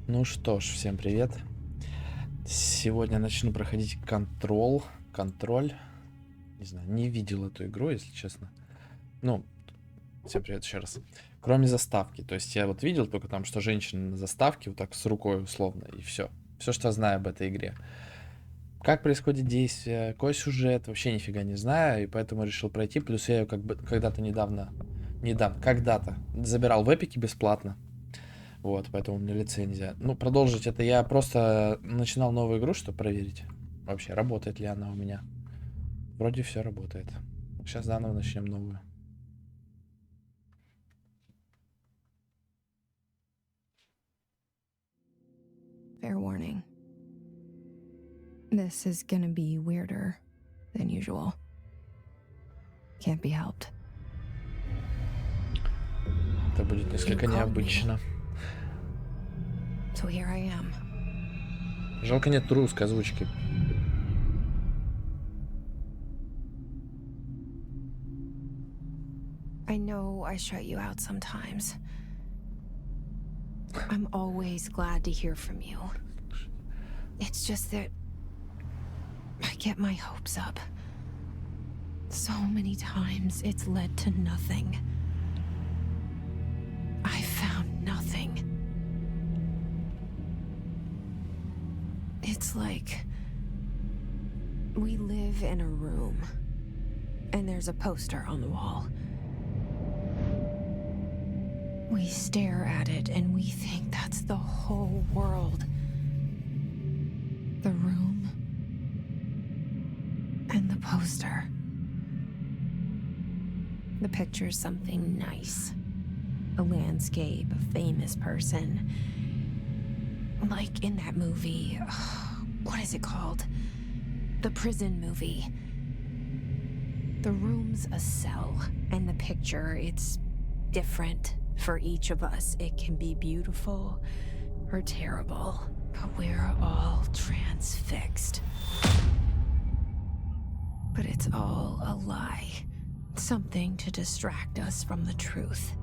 Ну что ж, всем привет. Сегодня начну проходить контроль. Не знаю, не видел эту игру, если честно. Ну, всем привет еще раз. Кроме заставки. То есть я вот видел только там, что женщина на заставке вот так с рукой условно, и все. Все, что я знаю об этой игре. Как происходит действие, какой сюжет, вообще нифига не знаю, и поэтому решил пройти. Плюс я ее как бы когда-то забирал в эпике бесплатно. Вот, поэтому у меня лицензия. Ну, продолжить это я просто начинал новую игру, чтобы проверить, вообще работает ли она у меня. Вроде все работает. Сейчас заново начнем новую. Fair warning. This is gonna be weirder than usual. Can't be helped. Это будет несколько необычно. So here I am. Жалко нет русской озвучки. I know I shut you out sometimes. I'm always glad to hear from you. It's just that I get my hopes up. So many times it's led to nothing. I found nothing. It's like we live in a room, and there's a poster on the wall. We stare at it and we think that's the whole world. The room and the poster. The picture's something nice. A landscape, a famous person. Like in that movie, what is it called? The prison movie. The room's a cell, and the picture, it's different for each of us. It can be beautiful or terrible, but we're all transfixed. But it's all a lie. Something to distract us from the truth.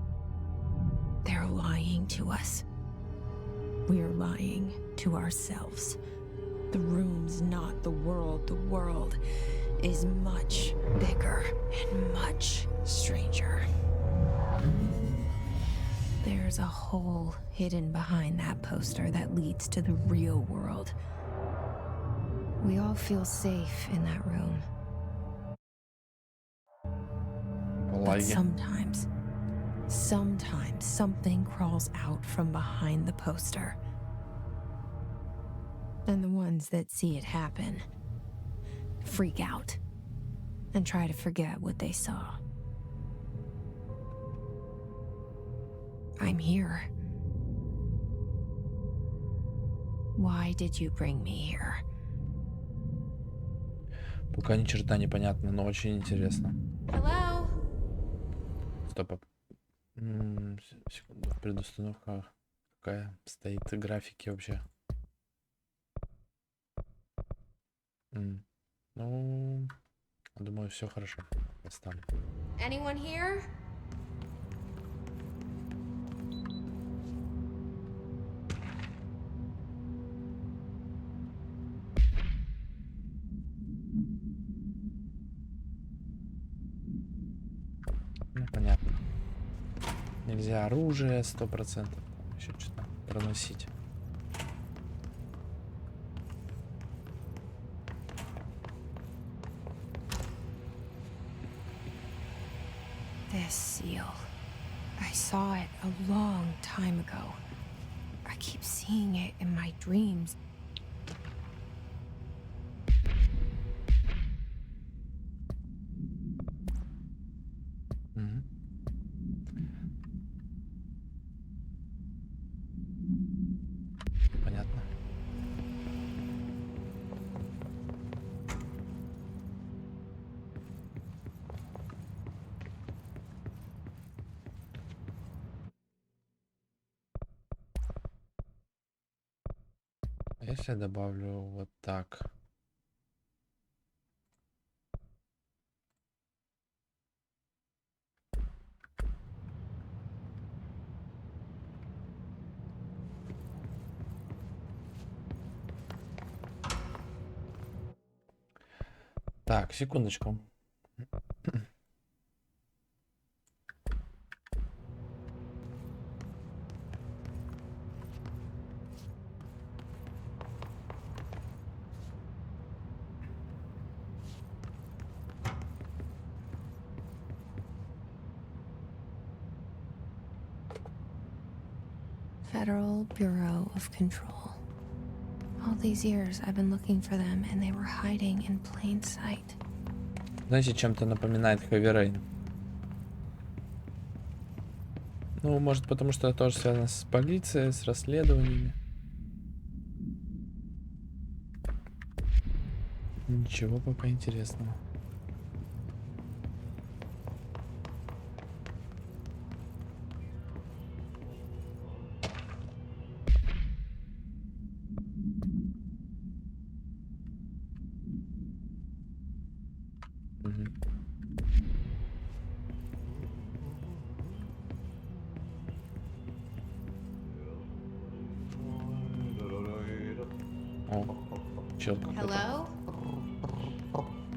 They're lying to us. We're lying to ourselves. The room's not the world. The world is much bigger and much stranger. There's a hole hidden behind that poster that leads to the real world. We all feel safe in that room. But sometimes something crawls out from behind the poster. And the ones that see it happen freak out and try to forget what they saw. I'm here. Why did you bring me here? Пока ни черта не понятно, но очень интересно. Hello? Стоп. Секунду. Предустановка какая стоит графики вообще? Ну, думаю, все хорошо. Поставлю. Anyone here? Ну, понятно. Нельзя оружие 100%. Еще что-то проносить. This seal. I saw it a long time ago. I keep seeing it in my dreams. Понятно. Если я добавлю вот так. Так, секундочку. Federal Bureau of Control. All these years I've been looking for them, and they were hiding in plain sight. Знаете, чем-то напоминает Heavy Rain. Ну, может, потому что это тоже связано с полицией, с расследованиями. Ничего пока интересного. Мгм. О, чел какой-то. Hello?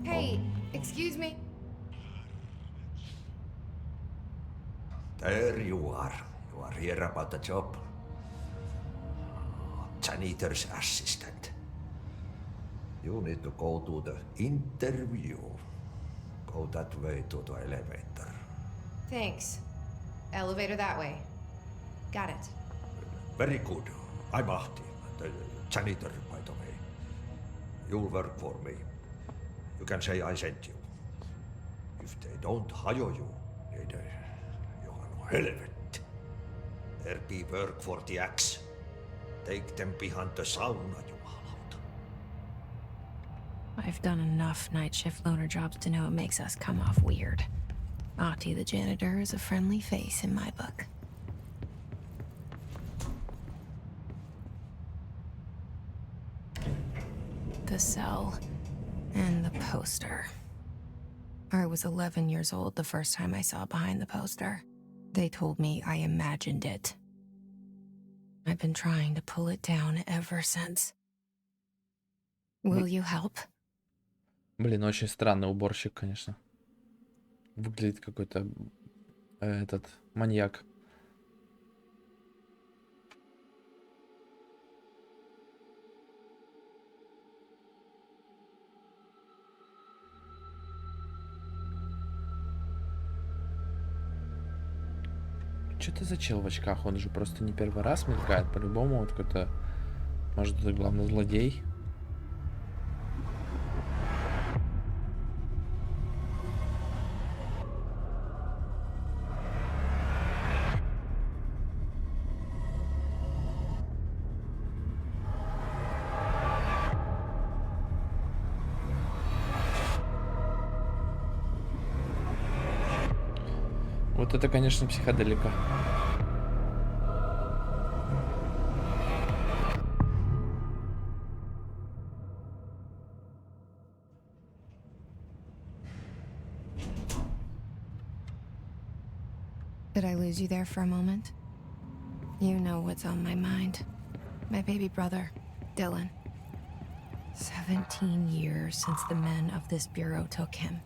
Hey, excuse me. There you are. You are here about the job. Janitor's assistant. You need to go to the interview. Go that way to the elevator. Thanks. Elevator that way. Got it. Very good. I'm Ahti, the janitor, by the way. You'll work for me. You can say I sent you. If they don't hire you, then you're no helvet. There be work for the axe. Take them behind the sauna, jumalauta. I've done enough night shift loner jobs to know it makes us come off weird. Ahti the janitor is a friendly face in my book. The cell and the poster. I was 11 years old the first time I saw behind the poster. They told me I imagined it. I've been trying to pull it down ever since. Will you help? Блин, очень странный уборщик, конечно. Выглядит какой-то этот маньяк. Что это за чел в очках? Он же просто не первый раз мелькает. По-любому вот какой-то... Может, это главный злодей? Вот это, конечно, психоделика. Did I lose you there for a moment? You know what's on my mind. My baby brother, Dylan. 17 years since the men of this bureau took him.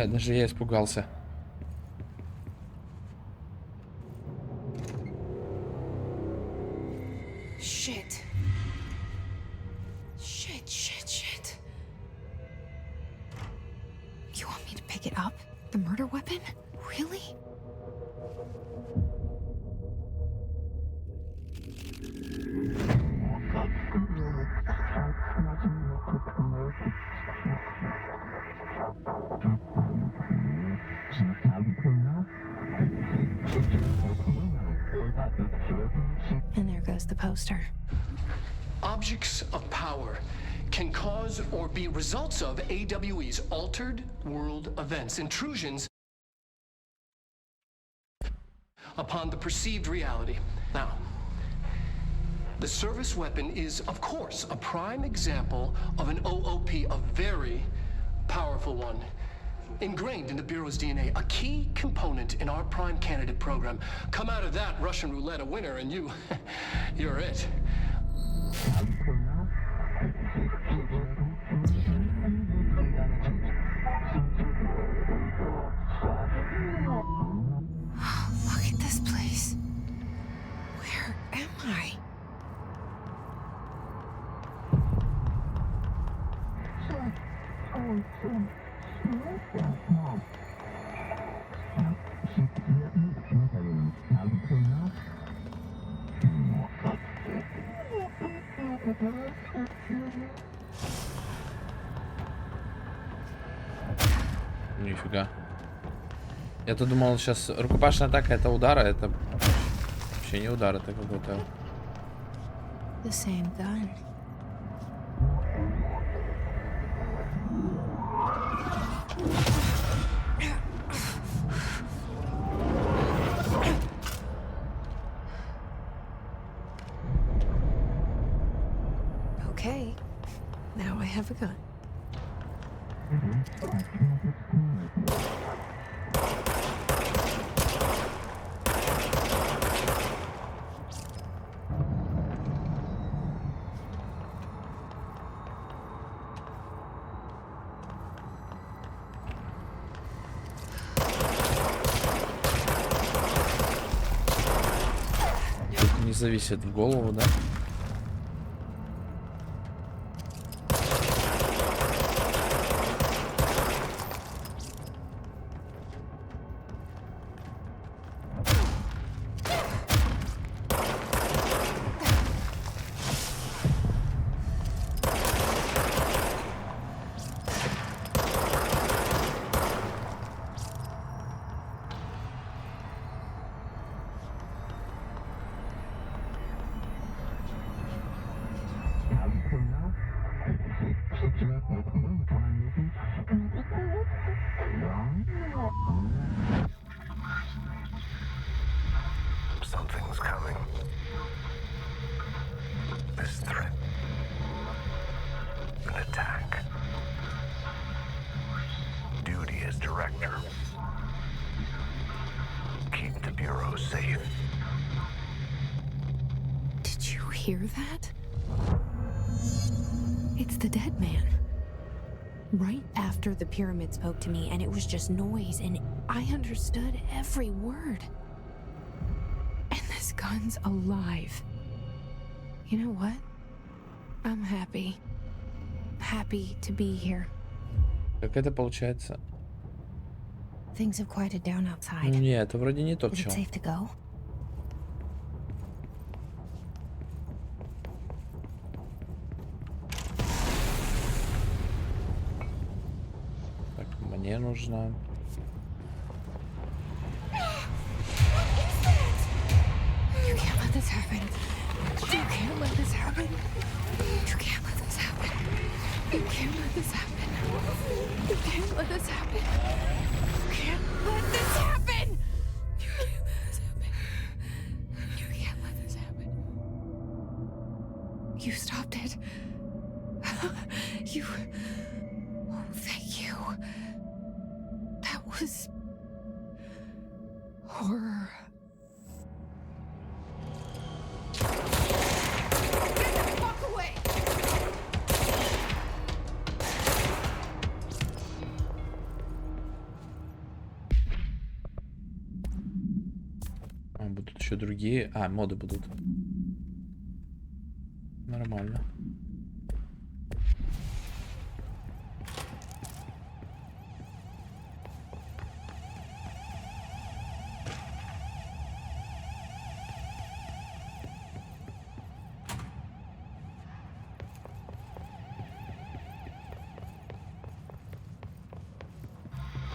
Даже я испугался. Shit. Shit. You want me to pick it up? The murder weapon? Really? And there goes the poster. Objects of power can cause or be results of AWE's altered world events, intrusions upon the perceived reality. Now, The service weapon is, of course, a prime example of an OOP, a very powerful one. Ingrained in the Bureau's DNA, a key component in our prime candidate program. Come out of that Russian roulette a winner and you're it. Look at this place. Where am I? Нифига. Я-то думал, сейчас рукопашная атака это удар, а это вообще не удар, это какой-то... The same gun. Okay, now I have a gun. Тут не зависит в голову, да? Something's coming. This threat. An attack. Duty as director. Keep the Bureau safe. Did you hear that? It's the dead man. Right after the pyramid spoke to me, and it was just noise, and I understood every word. And this gun's alive. You know what? I'm happy. Happy to be here. Как это получается? Things have quieted down outside. Не, это вроде не тот Is it чел. safe to go? Так, мне нужно... You can't let this happen. You can't let this happen. You can't let this happen. You can't let this happen. You can't let this happen. You can't let this happen. You can't let this happen. You can't let this happen. You stopped it. You... Oh, thank you. That was... horror. А, будут еще другие. А, моды будут. Нормально.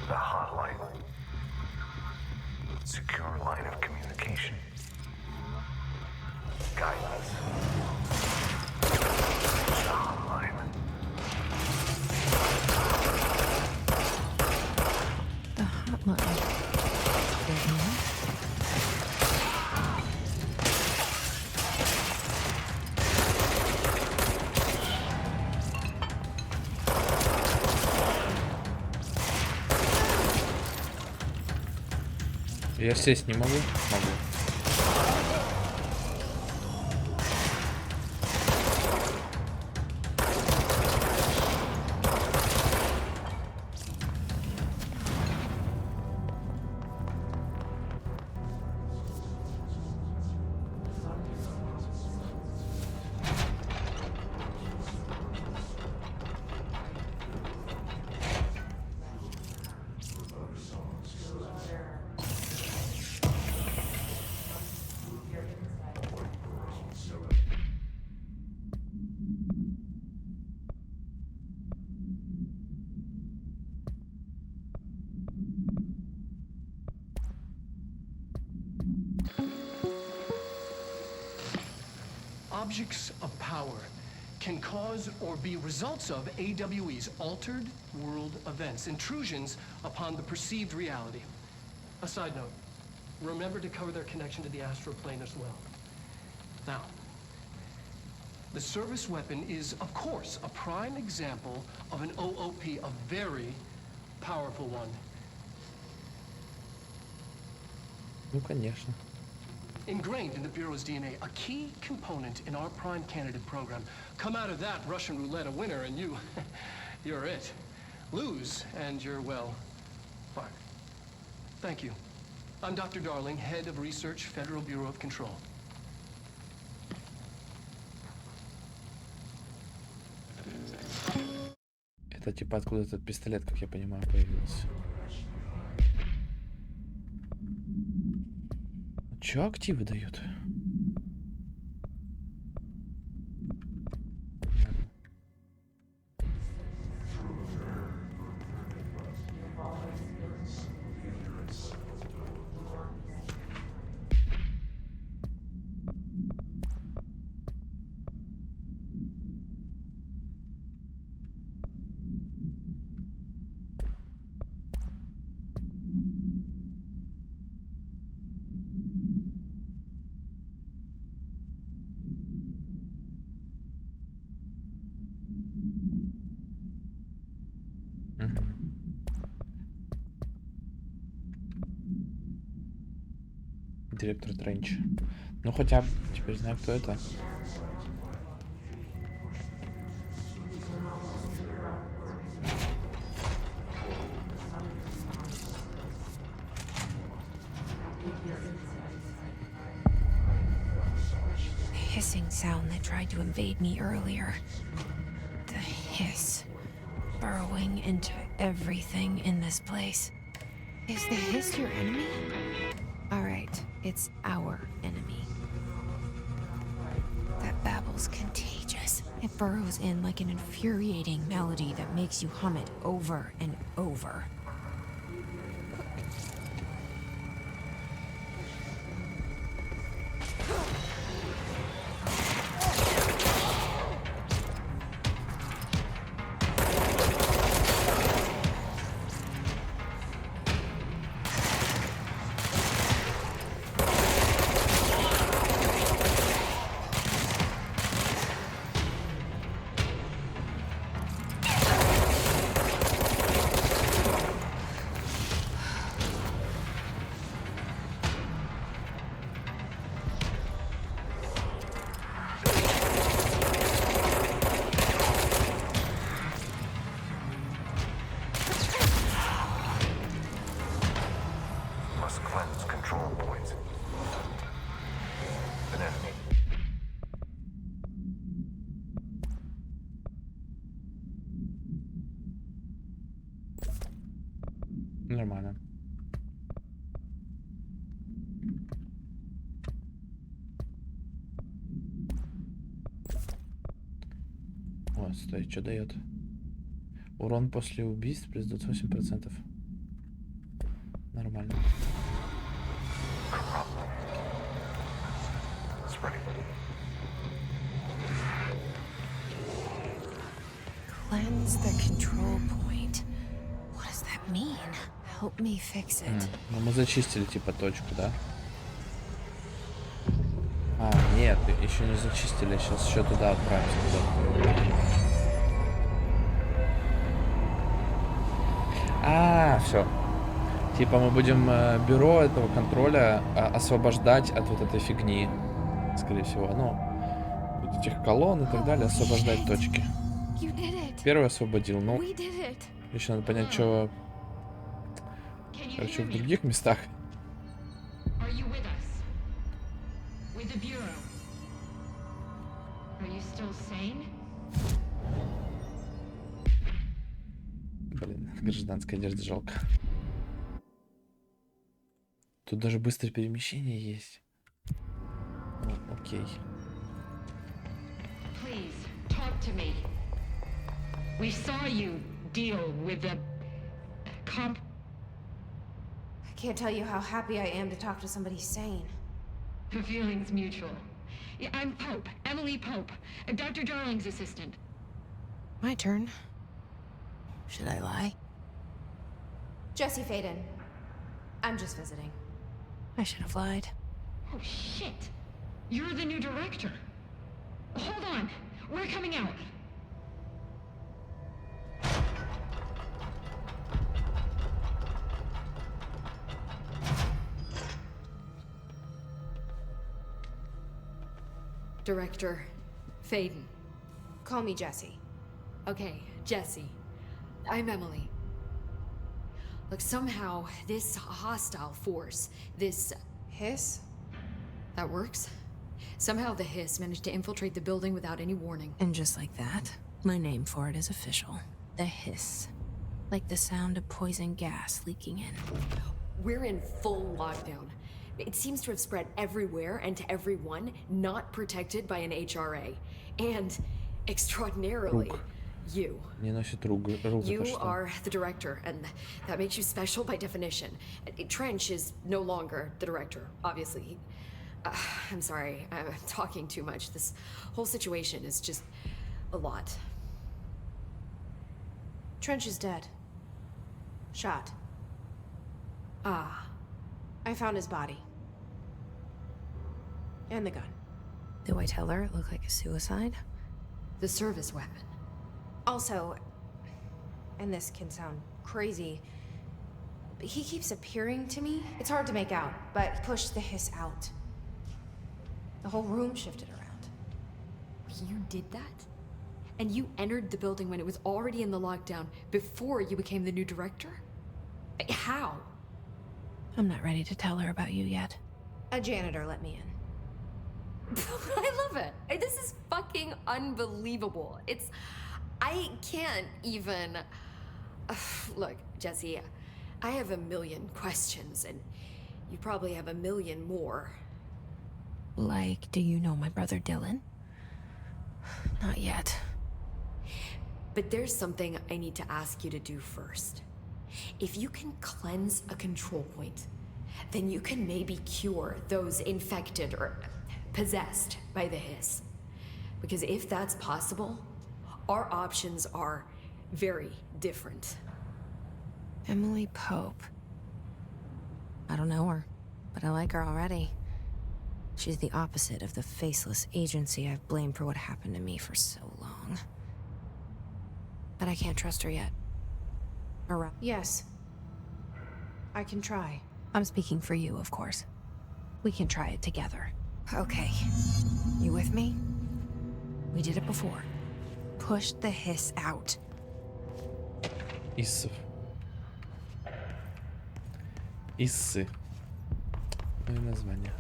The hotline. Secure line of communication. Guidance. The hotline. The hotline. Я сесть не могу? Могу. Objects of power can cause or be results of AWE's altered world events, intrusions upon the perceived reality. A side note, remember to cover their connection to the astral plane as well. Now, the service weapon is, of course, a prime example of an OOP, a very powerful one. Ну, конечно. Ingrained in the Bureau's DNA, a key component in our prime candidate program. Come out of that Russian roulette a winner and you're it. Lose and you're, well, fired. Thank you. I'm Dr. Darling, head of research, Federal Bureau of Control. Это типа откуда этот пистолет, как я понимаю, появился. Чё активы дают? Директор Тренч. Ну хотя бы теперь знаю, кто это. Hissing sound that tried to invade me earlier. The hiss. Burrowing into everything in this place. Is the hiss your enemy? Alright, it's our enemy. That babble's contagious. It burrows in like an infuriating melody that makes you hum it over and over. Must cleanse control points. An enemy. Нормально. О, стой, что дает? Урон после убийств плюс 28%. Нормально. Cleanse the control point. What does that mean? Help me fix it. Ну мы зачистили типа точку, да? А, нет, еще не зачистили, сейчас еще туда отправимся. Все. Типа мы будем бюро этого контроля освобождать от вот этой фигни. Скорее всего, ну, вот этих колонн и так далее, освобождать точки. You did it. Первый освободил, ну, We did it. еще надо понять, что, Can you короче, hear в me? других местах. Are you with us? With the Bureau? Are you still sane? Блин, гражданской одежды жалко. Тут даже быстрое перемещение есть. Ну, окей. Please, talk to me. We saw you deal with the comp. I can't tell you how happy I am to talk to somebody sane. The feeling's mutual. Yeah, I'm Pope, Emily Pope, Dr. Darling's assistant. My turn. Should I lie? Jesse Faden. I'm just visiting. I should have lied. Oh shit! You're the new director. Hold on, we're coming out. Director Faden. Call me Jesse. Okay, Jesse. I'm Emily. Look, somehow this hostile force, this... Hiss? that works? Somehow the Hiss managed to infiltrate the building without any warning. And just like that, my name for it is official. The hiss. Like the sound of poison gas leaking in. We're in full lockdown. It seems to have spread everywhere and to everyone not protected by an HRA. And, extraordinarily, you. Не носит руку, это You что? are the director, and that makes you special by definition. Trench is no longer the director, obviously. I'm sorry, I'm talking too much. This whole situation is just a lot. Trench is dead. Shot. Ah, I found his body. And the gun. Do I tell her it looked like a suicide? the service weapon. Also, and this can sound crazy, but he keeps appearing to me. It's hard to make out, but push the hiss out. The whole room shifted around. You did that? And you entered the building when it was already in the lockdown before you became the new director? How? I'm not ready to tell her about you yet. A janitor let me in. I love it. This is fucking unbelievable. I can't even... Look, Jesse, I have a million questions, and you probably have a million more. Like, do you know my brother Dylan? Not yet. But there's something I need to ask you to do first. If you can cleanse a control point, then you can maybe cure those infected or possessed by the hiss. Because if that's possible, our options are very different. Emily Pope. I don't know her, but I like her already. She's the opposite of the faceless agency I've blamed for what happened to me for so long. But I can't trust her yet. Yes. I can try. I'm speaking for you, of course. We can try it together. Okay. You with me? We did it before. Push the hiss out. Иссов. Иссы. Ну и название.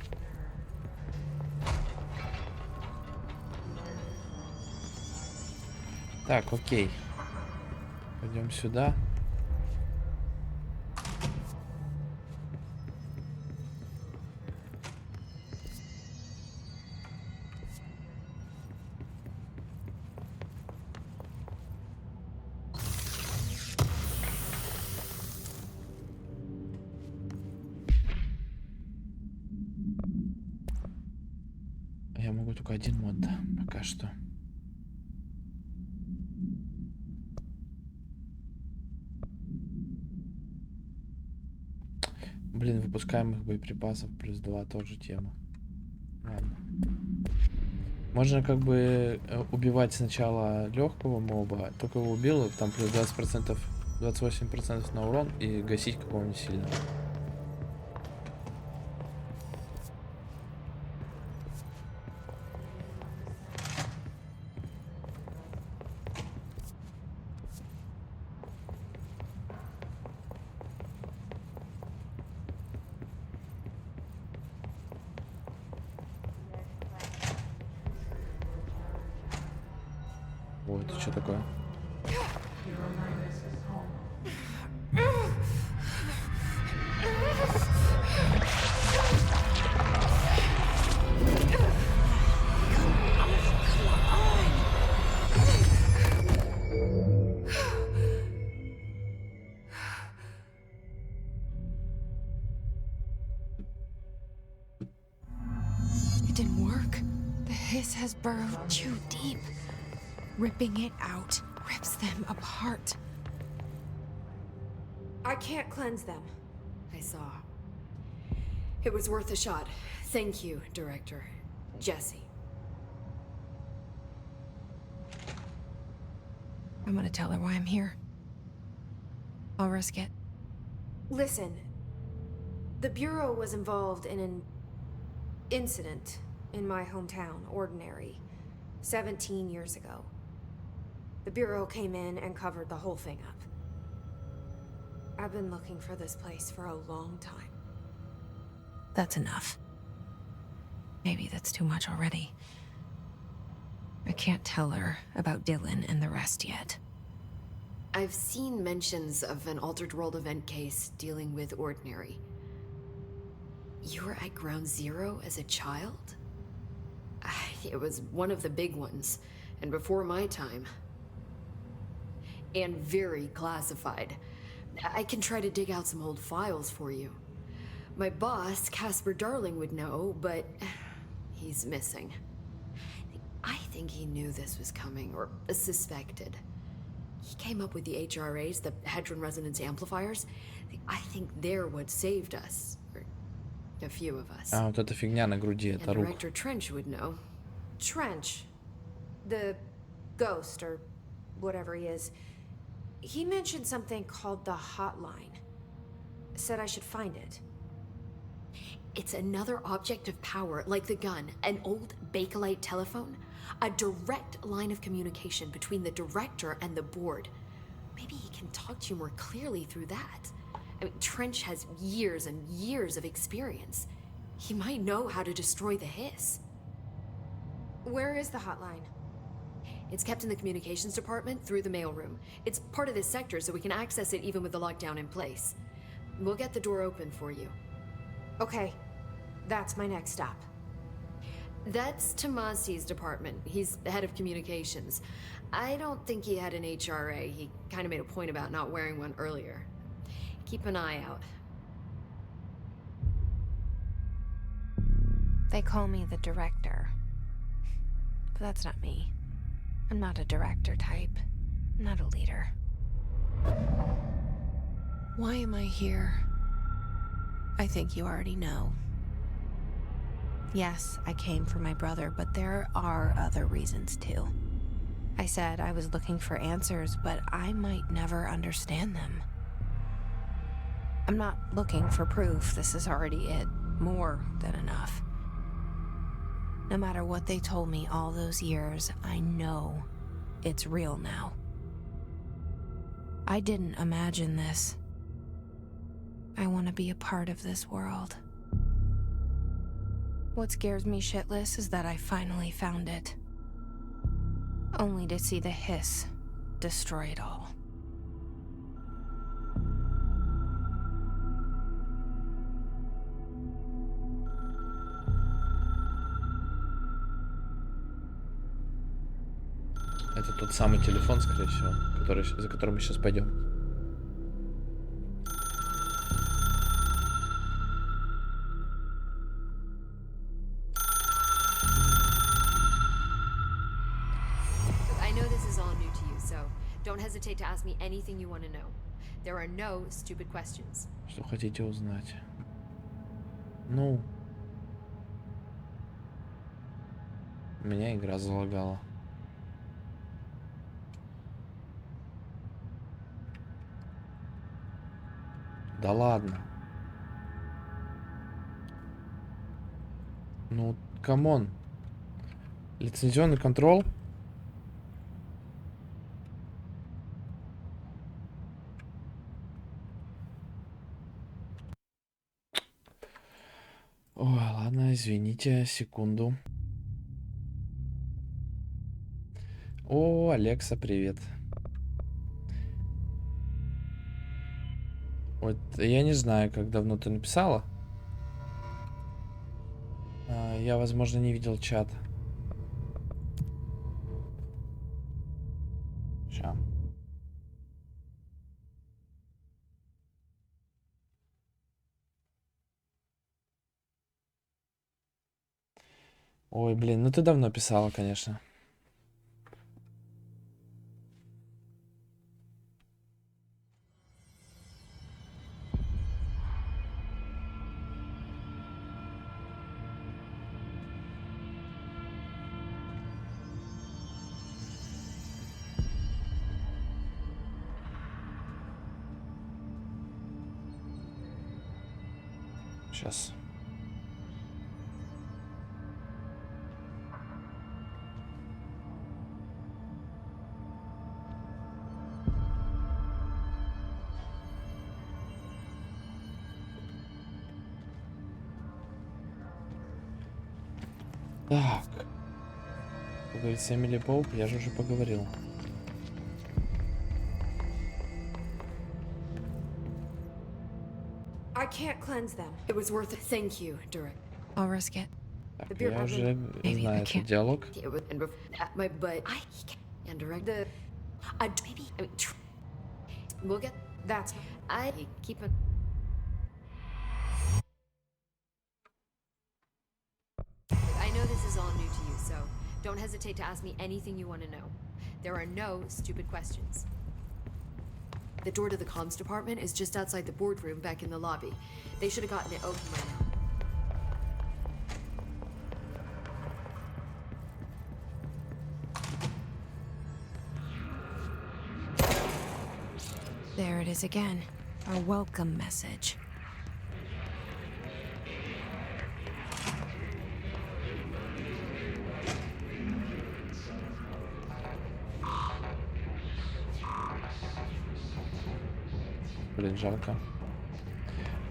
Так, окей. Пойдем сюда. Я могу только один мод, пока что. Блин, выпускаемых боеприпасов плюс 2 тоже тема. Ладно. Можно как бы убивать сначала легкого моба, только его убил, там плюс 20% 28% на урон и гасить какого не сильно. Ой, это что такое? It didn't work. The hiss has burrowed too deep. Ripping it out rips them apart. I can't cleanse them. I saw. It was worth a shot. Thank you, Director. Jesse. I'm gonna tell her why I'm here. I'll risk it. Listen, the Bureau was involved in an incident in my hometown, Ordinary, 17 years ago. The Bureau came in and covered the whole thing up. I've been looking for this place for a long time. That's enough. Maybe that's too much already. I can't tell her about Dylan and the rest yet. I've seen mentions of an Altered World event case dealing with Ordinary. You were at Ground Zero as a child? It was one of the big ones, and before my time. And very classified. I can try to dig out some old files for you. My boss, Casper Darling, would know, but he's missing. I think he knew this was coming, or suspected. He came up with the HRAs, the Hadron Resonance Amplifiers. I think they're what saved us. Or a few of us. А, вот эта фигня на груди, And это рук. Director Trench would know. Trench. The ghost, or whatever he is. He mentioned something called the Hotline. Said I should find it. It's another object of power, like the gun, an old Bakelite telephone. A direct line of communication between the director and the board. Maybe he can talk to you more clearly through that. I mean, Trench has years and years of experience. He might know how to destroy the hiss. Where is the hotline? It's kept in the communications department through the mailroom. It's part of this sector, so we can access it even with the lockdown in place. We'll get the door open for you. Okay, that's my next stop. That's Tomasi's department. He's the head of communications. I don't think he had an HRA. He kind of made a point about not wearing one earlier. Keep an eye out. They call me the director. But that's not me. I'm not a director type. I'm not a leader. Why am I here? I think you already know. Yes, I came for my brother, but there are other reasons too. I said I was looking for answers, but I might never understand them. I'm not looking for proof. This is already it. More than enough. No matter what they told me all those years, I know it's real now. I didn't imagine this. I want to be a part of this world. What scares me shitless is that I finally found it. Only to see the hiss destroy it all. Это тот самый телефон, скорее всего, за которым мы сейчас пойдем. I know this is all new to you, so don't hesitate to ask me anything you want to know. There are no stupid questions. Что хотите узнать? Ну. Меня игра залагала. Да ладно. Ну, камон. Лицензионный контроль. Ой, ладно, извините, секунду. О, Алекса, привет. Вот я не знаю, как давно ты написала. Я, возможно, не видел чат. Ща. Ой, блин, ну ты давно писала, конечно. Сейчас. Так. Поговорить с Эмили Поуп, я же уже поговорил. I can't cleanse them. It was worth it. Thank you, Direct. I'll risk it. Так, я уже Maybe знаю I этот can't. диалог. It was and my but I and Direct the maybe I mean we'll get that's I keep it. I know this is all new to you, so don't hesitate to ask me anything you want to know. There are no stupid questions. The door to the comms department is just outside the boardroom back in the lobby. They should have gotten it open by now. There it is again. Our welcome message. Блин, жалко.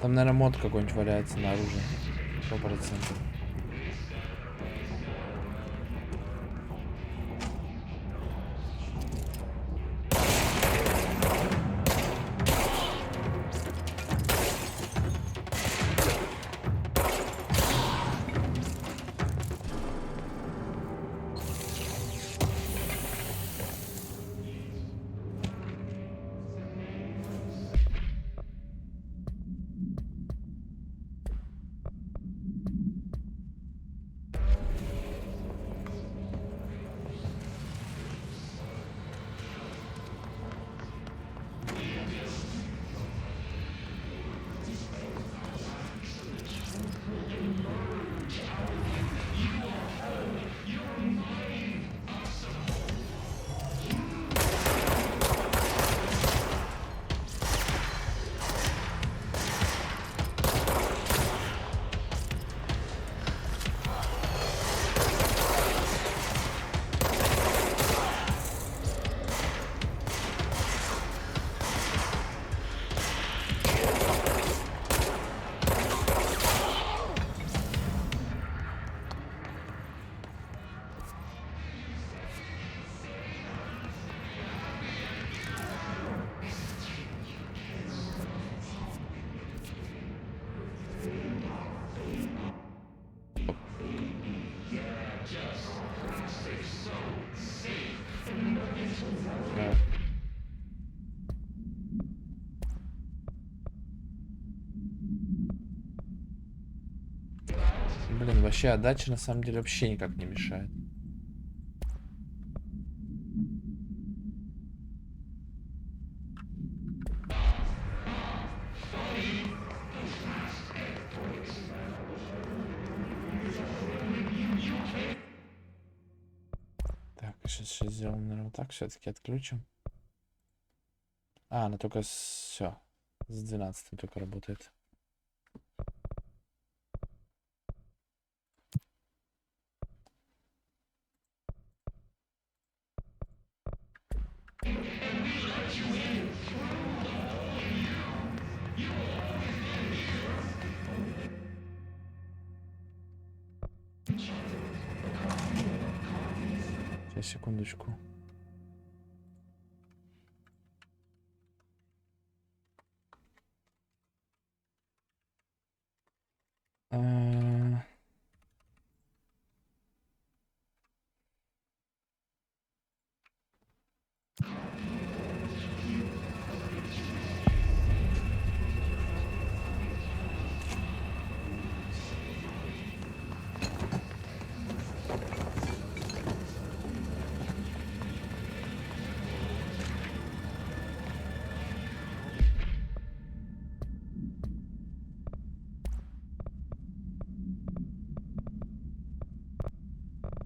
Там, наверное, мод какой-нибудь валяется на оружие. 100%. Да. Блин, вообще отдача на самом деле вообще никак не мешает. Так, сейчас сделаем, наверное, вот так. Все-таки отключим. А, она только все. С 12 только работает. Сейчас, секундочку.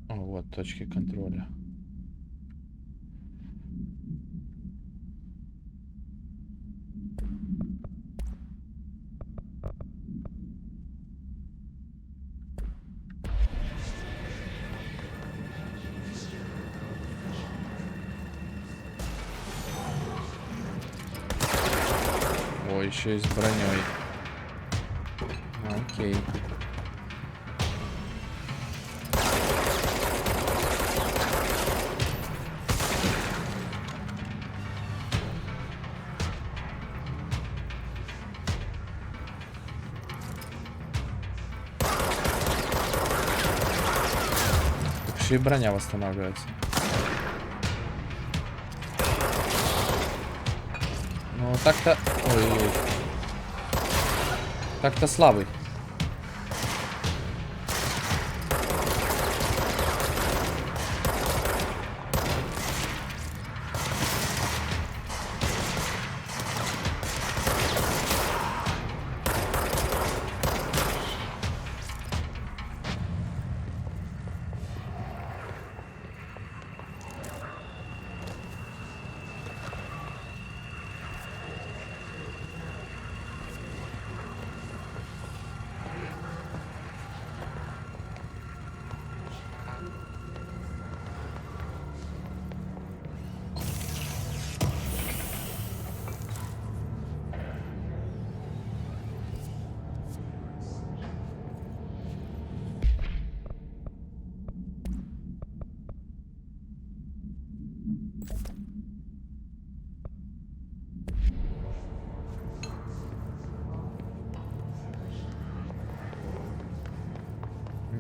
О, вот точки контроля. О, еще и с броней. Окей. Еще и броня восстанавливается. Ну так-то... Ой-ой-ой. Так-то слабый.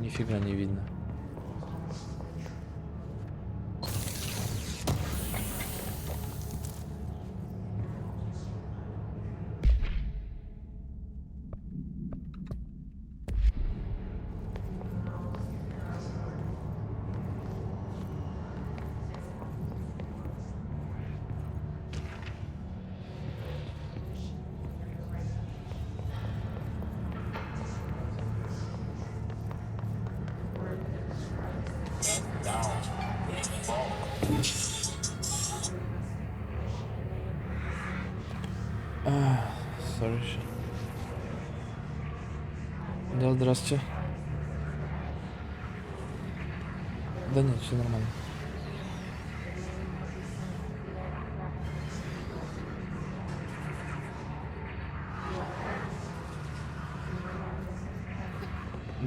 Нифига не видно. Sorry. Да, здравствуйте. Да нет, все нормально.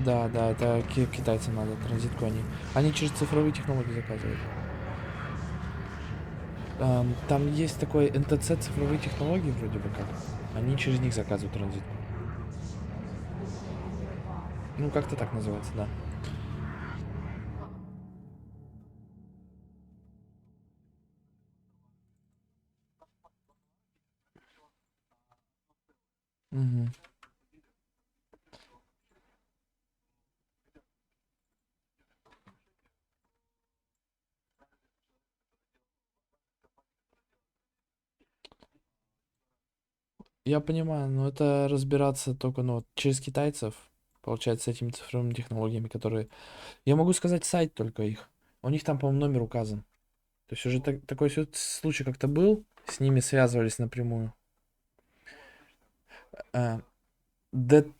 Да, да, это китайцам надо, транзитку они. Они через цифровые технологии заказывают. Там есть такой НТЦ цифровые технологии вроде бы как. Они через них заказывают транзитку. Ну, как-то так называется, да. Угу. Я понимаю, но это разбираться только, ну, вот через китайцев, получается, с этими цифровыми технологиями, которые... Я могу сказать сайт только их. У них там, по-моему, номер указан. То есть уже такой случай как-то был, с ними связывались напрямую. dt-log.ru.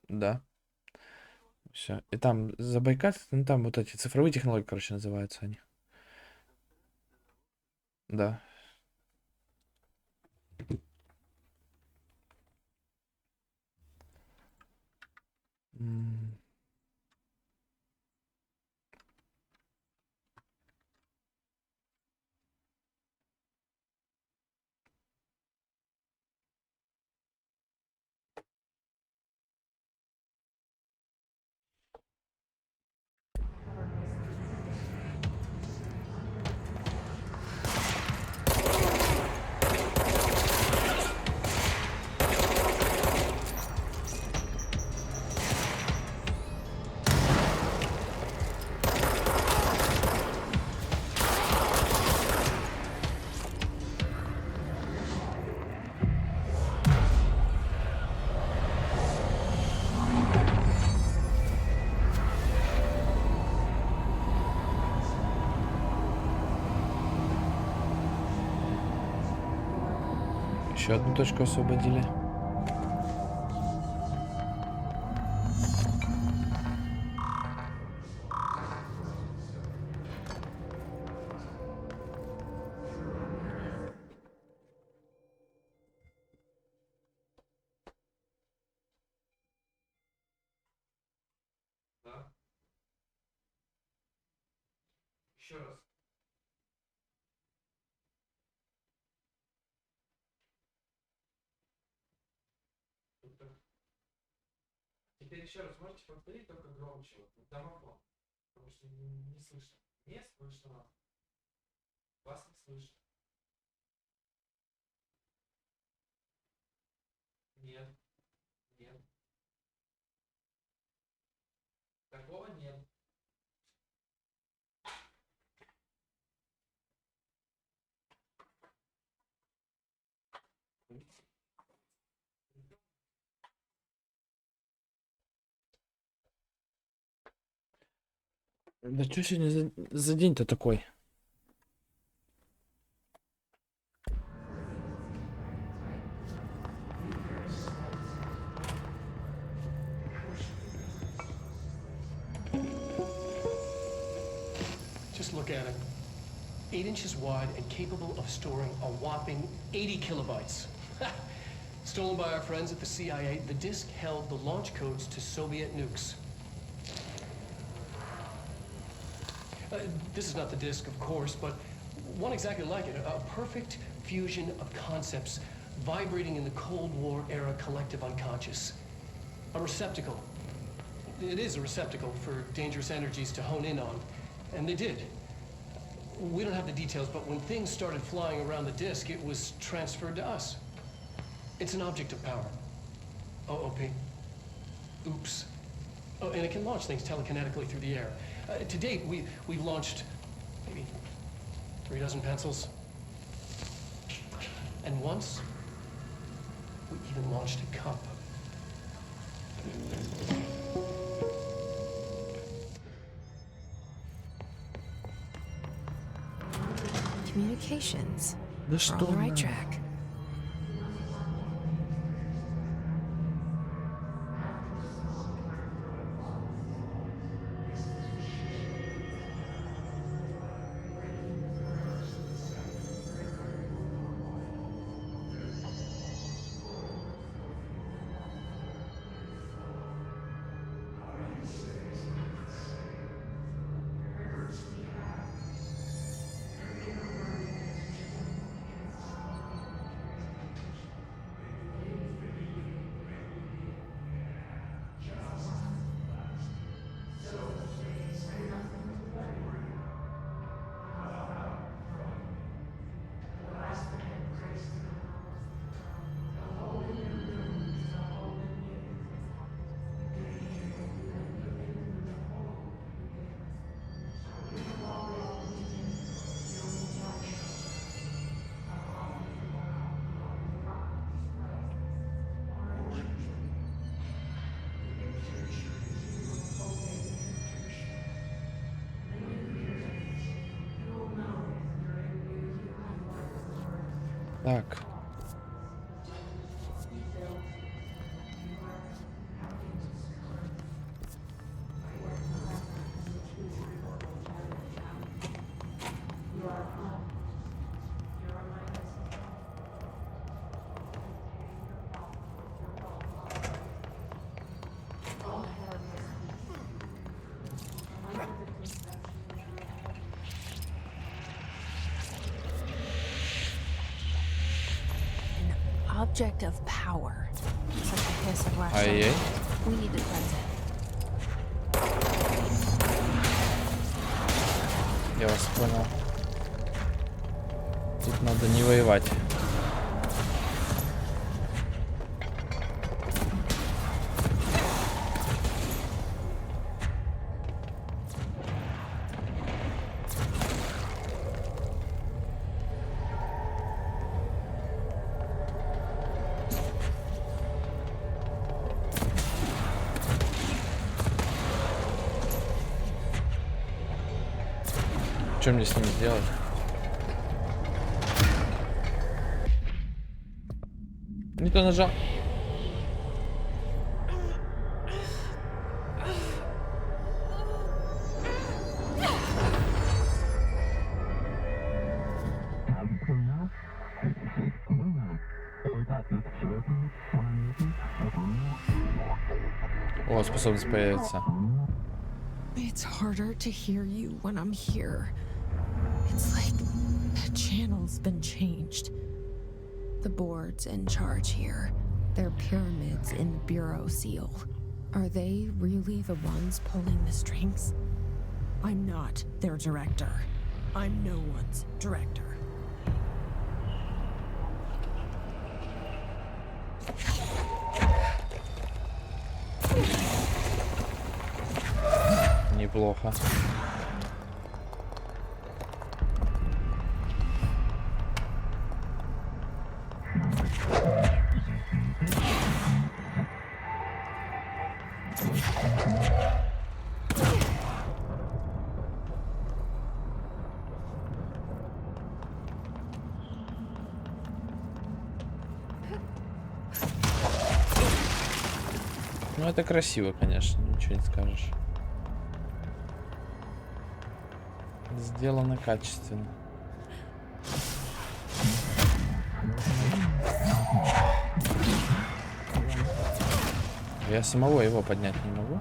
Да. Все. И там забайкать, ну там вот эти цифровые технологии, короче, называются они. Да. Еще одну точку освободили. Да. Еще раз. Теперь еще раз можете повторить, только громче. Вот, домофон. Потому что не слышно. Не слышно. Вас не слышно. Нет. Нет. Такого нет. Да что сегодня за день-то такой? Just look at it. 8 inches wide and capable of storing a whopping 80 kilobytes. Stolen by our friends at the CIA, the disk held the launch codes to Soviet nukes. This is not the disk, of course, but one exactly like it. A perfect fusion of concepts vibrating in the Cold War era collective unconscious. A receptacle. It is a receptacle for dangerous energies to hone in on. And they did. We don't have the details, but when things started flying around the disk, it was transferred to us. It's an object of power. OOP. Oops. Oh, and it can launch things telekinetically through the air. To date, we've launched maybe 3 dozen pencils. And once, we even launched a cup. Communications. Да We're что on the right надо? track. Так. Object of power. It's like the hiss of last Ай-яй. summer. We need to cleanse it. Я вас понял. Тут надо не воевать. Что мне с ним сделать? Не то нажал. О, способность появится. It's harder to hear you when I'm here. It's like the channel's been changed. The board's in charge here. They're pyramids in the Bureau seal. Are they really the ones pulling the strings? I'm not their director. I'm no one's director. Неплохо. Ну, это красиво, конечно, ничего не скажешь. Сделано качественно. Я самого его поднять не могу.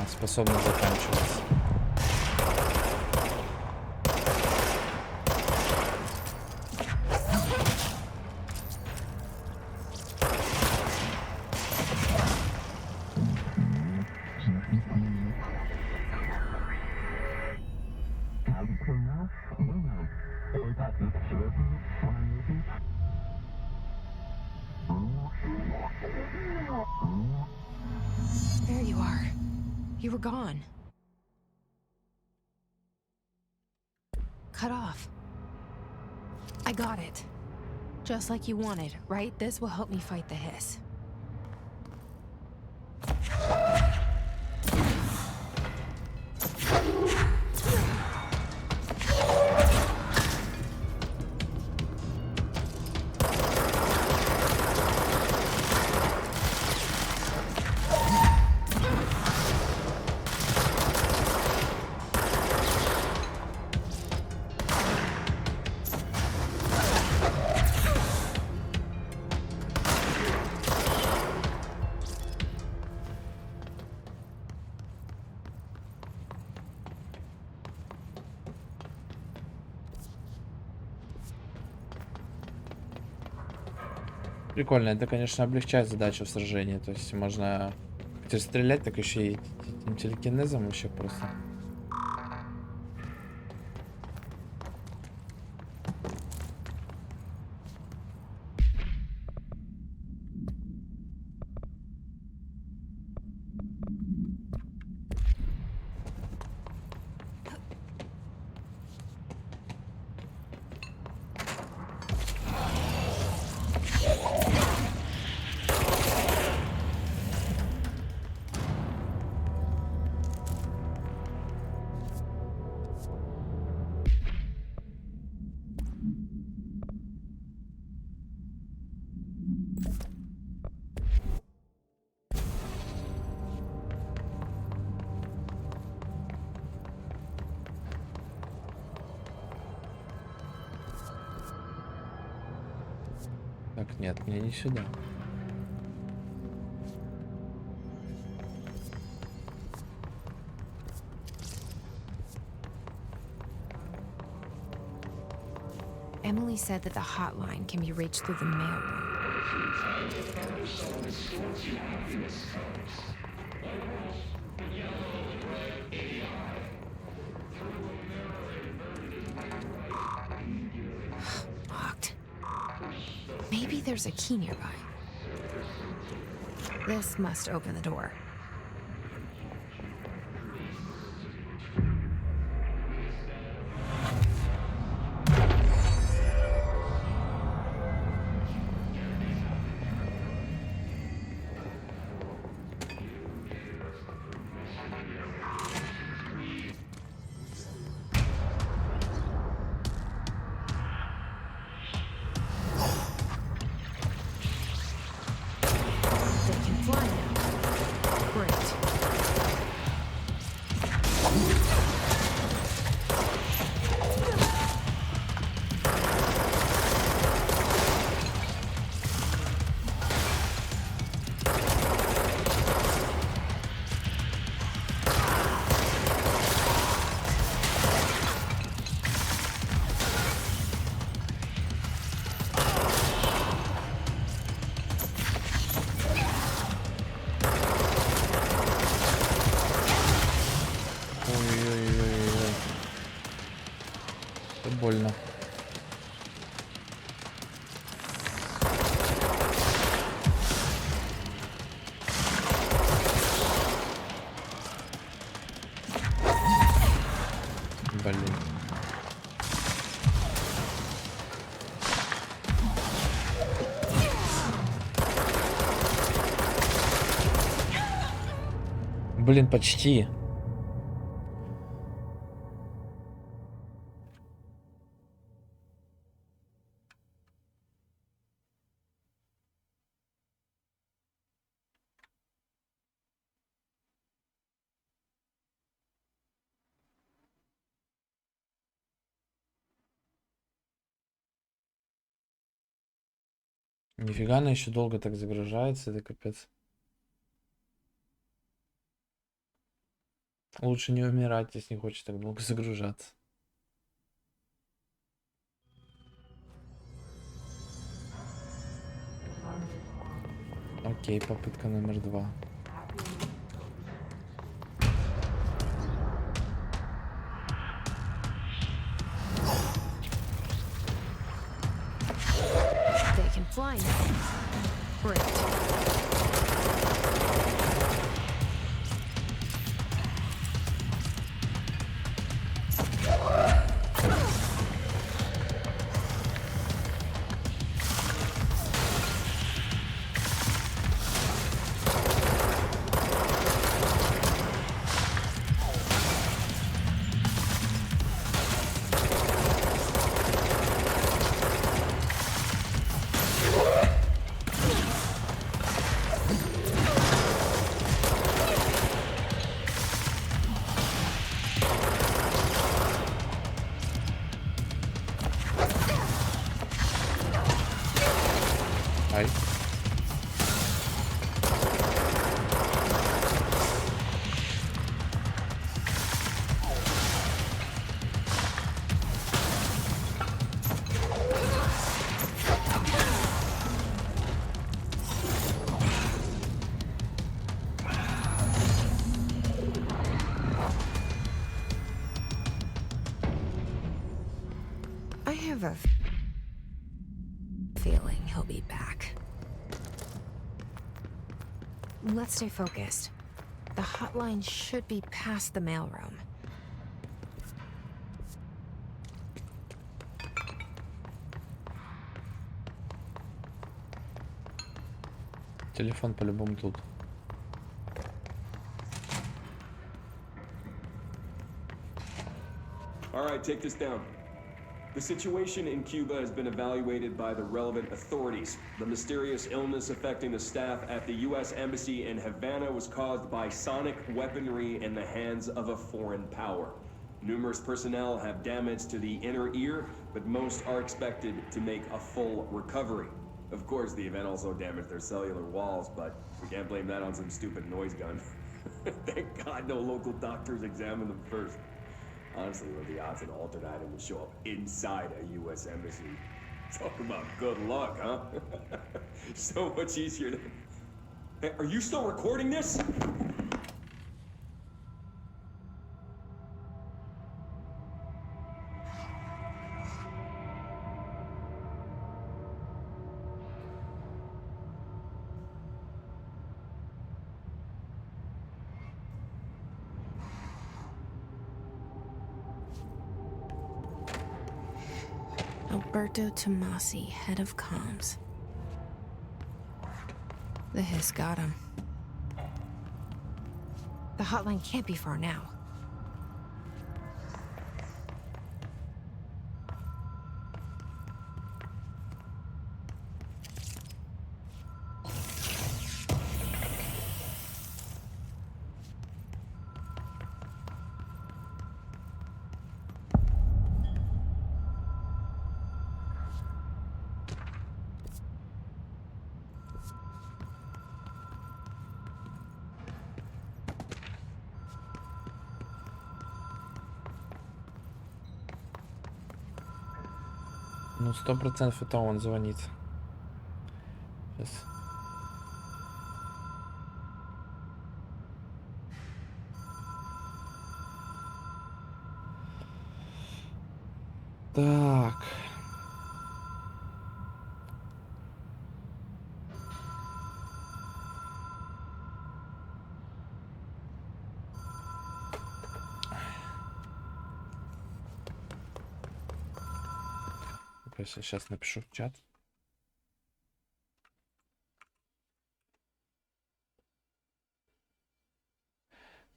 Способность заканчивается. There you are. You were gone. Cut off. I got it. Just like you wanted, right? This will help me fight the hiss. Прикольно, это, конечно, облегчает задачу в сражении. То есть можно хоть стрелять, так еще и телекинезом вообще просто. Так, нет, мне не сюда. Emily said that the hotline can be reached through the mailroom. Locked. Maybe there's a key nearby. This must open the door. Больно. Блин. Блин, почти. Нифига, она еще долго так загружается, это капец. Лучше не умирать, если не хочешь так долго загружаться. Окей, попытка номер 2. They can fly now. Great. Ай. I have a feeling he'll be back. Let's stay focused. The hotline should be past the mailroom. Телефон по-любому тут. All right, take this down. The situation in Cuba has been evaluated by the relevant authorities. The mysterious illness affecting the staff at the U.S. Embassy in Havana was caused by sonic weaponry in the hands of a foreign power. Numerous personnel have damage to the inner ear, but most are expected to make a full recovery. Of course, the event also damaged their cellular walls, but we can't blame that on some stupid noise gun. Thank God no local doctors examined them first. Honestly, what are the odds an alternate item would show up inside a U.S. embassy? Talk about good luck, huh? So much easier to... Hey, are you still recording this? Alberto Tomasi, head of comms. The hiss got him. The hotline can't be far now. Ну, 100% это он звонит. Сейчас. Так. Я сейчас напишу в чат.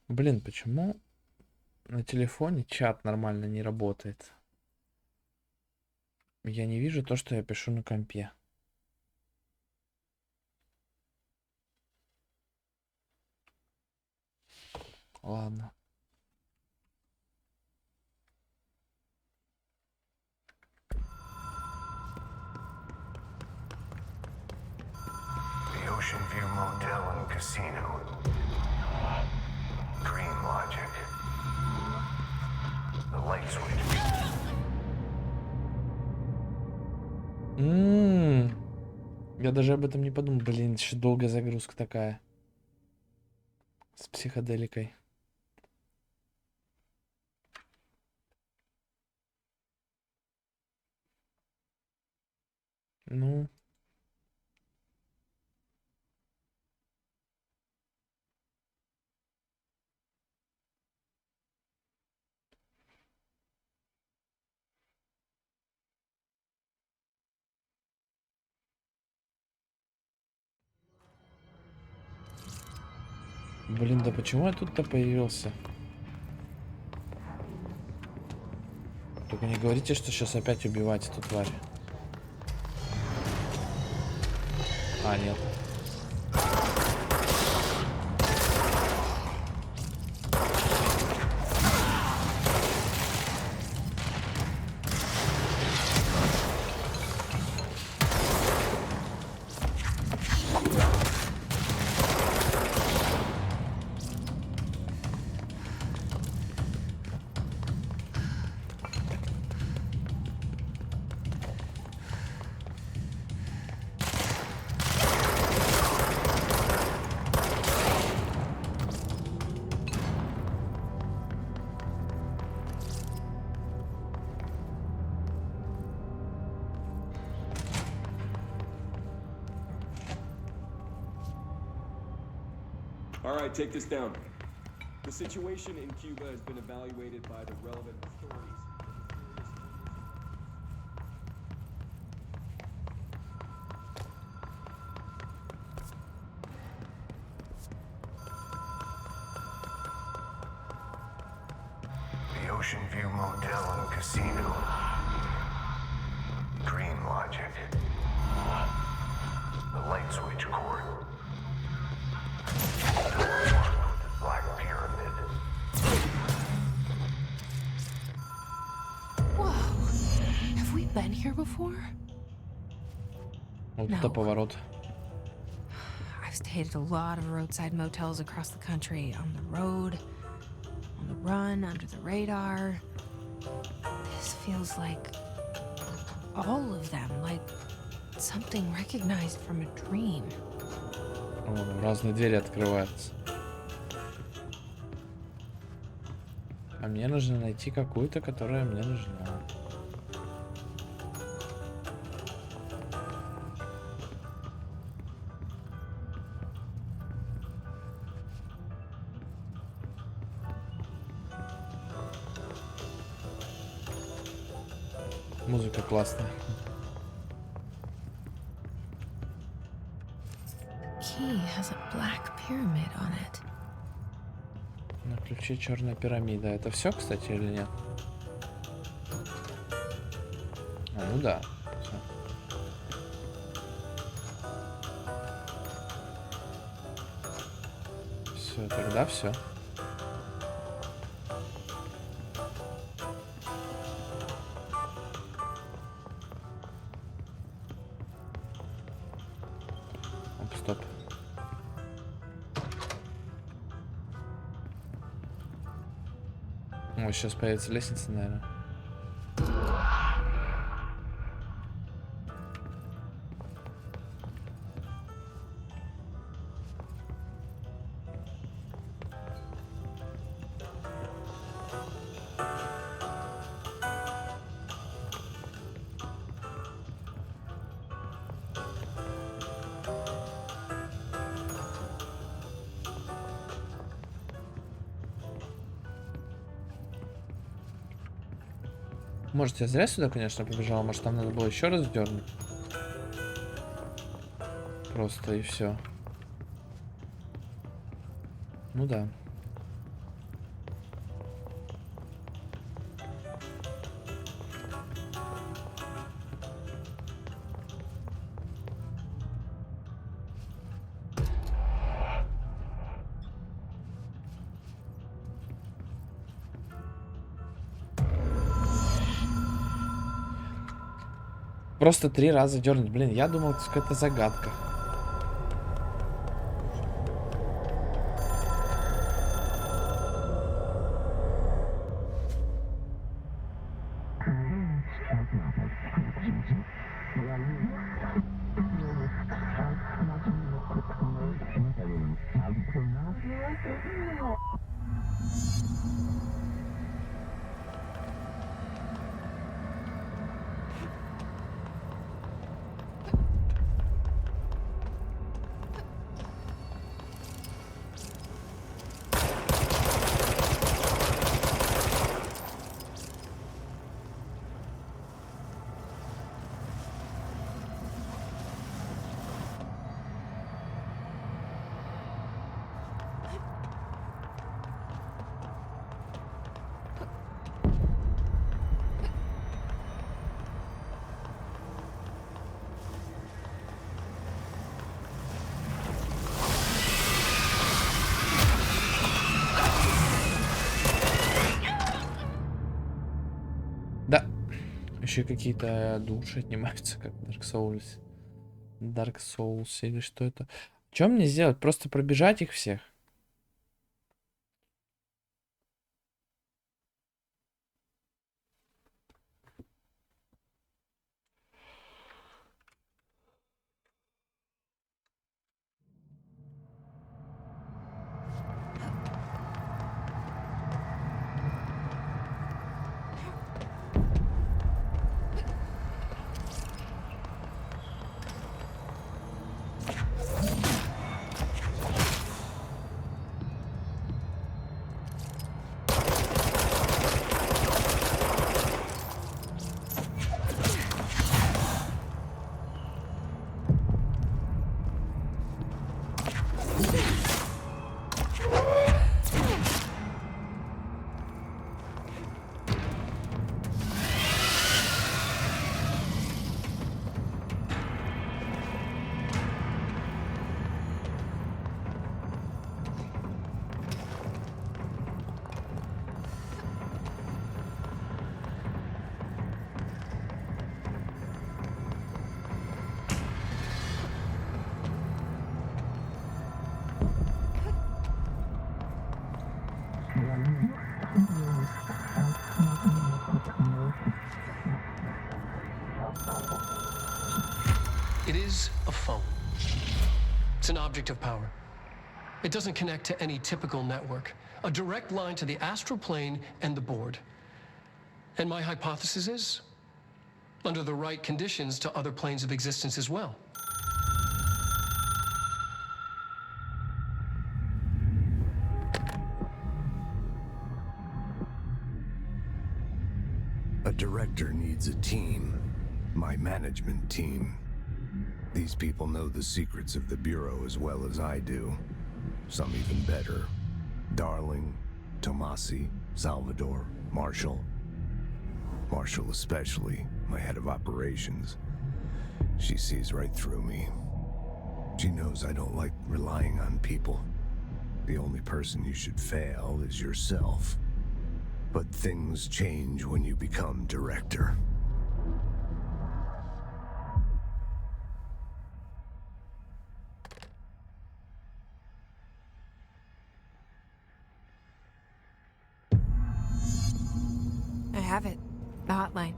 Блин, почему на телефоне чат нормально не работает? Я не вижу то, что я пишу на компе. Ладно. Ocean View Motel and Casino. Green Logic. The light switch. Я даже об этом не подумал. Блин, еще долгая загрузка такая. С психоделикой. Ну... Блин, да почему я тут-то появился? Только не говорите, что сейчас опять убивать эту тварь. А, нет. All right, take this down. The situation in Cuba has been evaluated by the relevant authorities. The Ocean View Motel and Casino. Green Logic. The light switch cord. Black Pyramid. Whoa. Have we been here before? Вот это поворот. I've stayed at a lot of roadside motels across the country, on the road, on the run, under the radar. This feels like all of them, like something recognized from a dream. О, разные двери открываются. А мне нужно найти какую-то, которая мне нужна. Музыка классная. Key has a black pyramid on it. На ключе черная пирамида. Это все, кстати, или нет? А, ну да. Все, тогда все. Оп, стоп. О, сейчас появится лестница, наверное. Может, я зря сюда, конечно, побежал. Может, там надо было еще раз дернуть. Просто и все. Ну да. Просто 3 раза дернуть. Блин, я думал, это какая-то загадка. Да. Еще какие-то души отнимаются, как в Dark Souls. Dark Souls или что это? Что мне сделать? Просто пробежать их всех? It is a phone. It's an object of power. It doesn't connect to any typical network. A direct line to the astral plane and the board. And my hypothesis is, under the right conditions, to other planes of existence as well. A director needs a team. My management team. These people know the secrets of the Bureau as well as I do. Some even better. Darling, Tomasi, Salvador, Marshall. Marshall especially, my head of operations. She sees right through me. She knows I don't like relying on people. The only person you should fail is yourself. But things change when you become director. I have it. The hotline.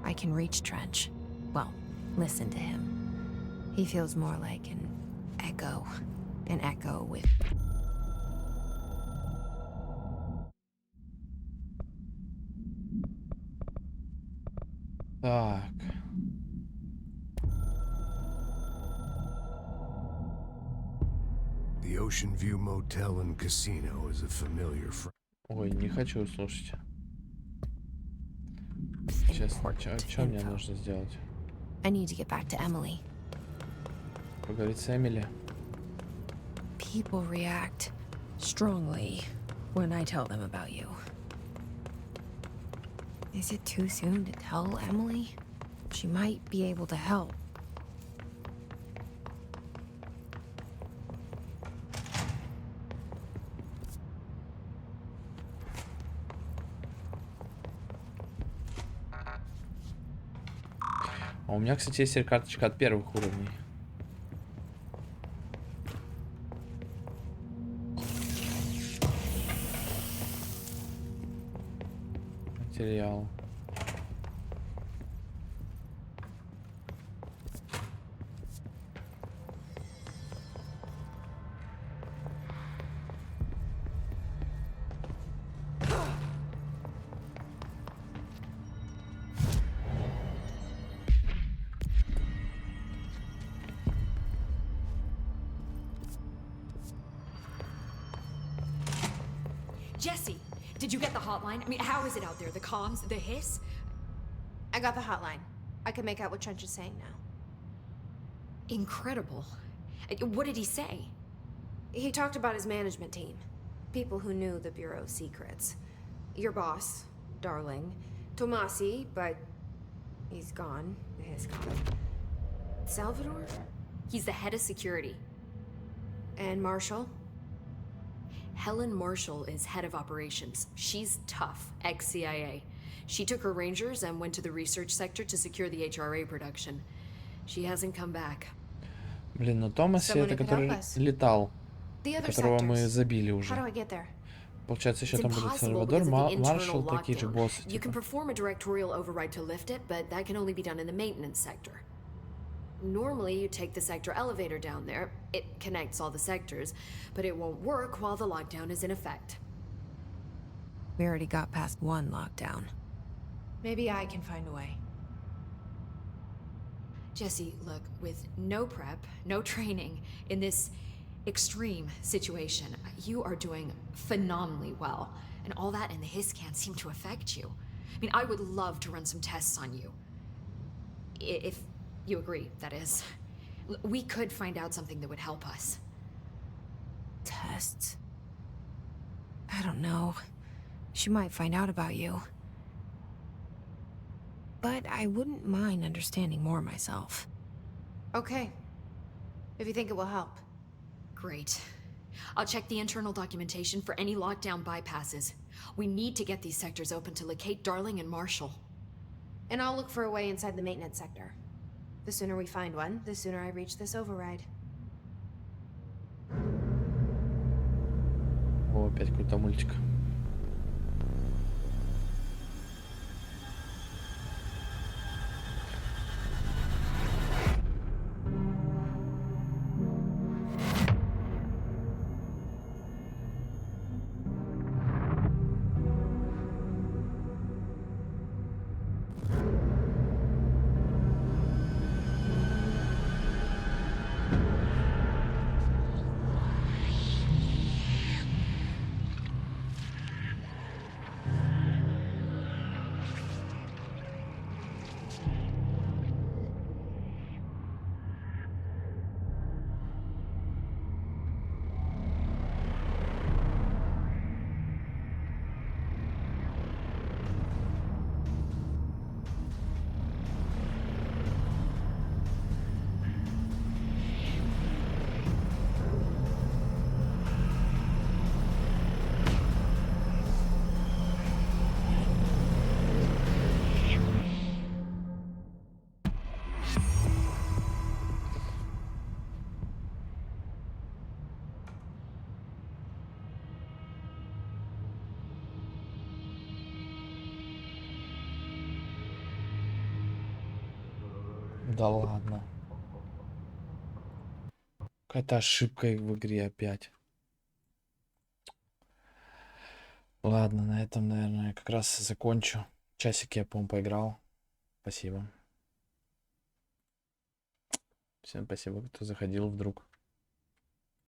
I can reach Trench. Well, listen to him. He feels more like an echo. An echo with... Так. The Ocean View Motel and Casino is a familiar Ой, не хочу слушать. Честно, что мне нужно сделать? I need to get back to Emily. Поговорить с Эмили. People react strongly when I tell them about you. Is it too soon to tell Emily? She might be able to help. А у меня, кстати, есть карточка от первых уровней. Материал. Jesse, did you get the hotline? I mean, how is it out there? The comms, the hiss? I got the hotline. I can make out what Trench is saying now. Incredible. What did he say? He talked about his management team. People who knew the Bureau's secrets. Your boss, Darling. Tomasi, but he's gone. He's gone. Salvador? He's the head of security. And Marshall? Helen Marshall is head of operations. She's tough, ex-CIA. She took her Rangers and went to the research sector to secure the HRA production. She hasn't come back. Блин, но Томаси это который летал, которого мы забили уже. Получается, еще там будет Сальвадор, Маршалл, такие же боссы. You can perform a directorial override to lift it, but that can only be done in the maintenance sector. Normally, you take the sector elevator down there. It connects all the sectors, but it won't work while the lockdown is in effect. We already got past one lockdown. Maybe I can find a way. Jesse, look, with no prep, no training, in this extreme situation, you are doing phenomenally well. And all that and the hiss can't seem to affect you. I mean, I would love to run some tests on you. If you agree, that is. We could find out something that would help us. Tests? I don't know. She might find out about you. But I wouldn't mind understanding more myself. Okay. If you think it will help. Great. I'll check the internal documentation for any lockdown bypasses. We need to get these sectors open to locate Darling and Marshall. And I'll look for a way inside the maintenance sector. The sooner we find one, the sooner I reach this override. О, опять какой-то мультик. Да ладно. Какая-то ошибка в игре опять. Ладно, на этом, наверное, как раз закончу. Часик я, по-моему, поиграл. Спасибо. Всем спасибо, кто заходил вдруг.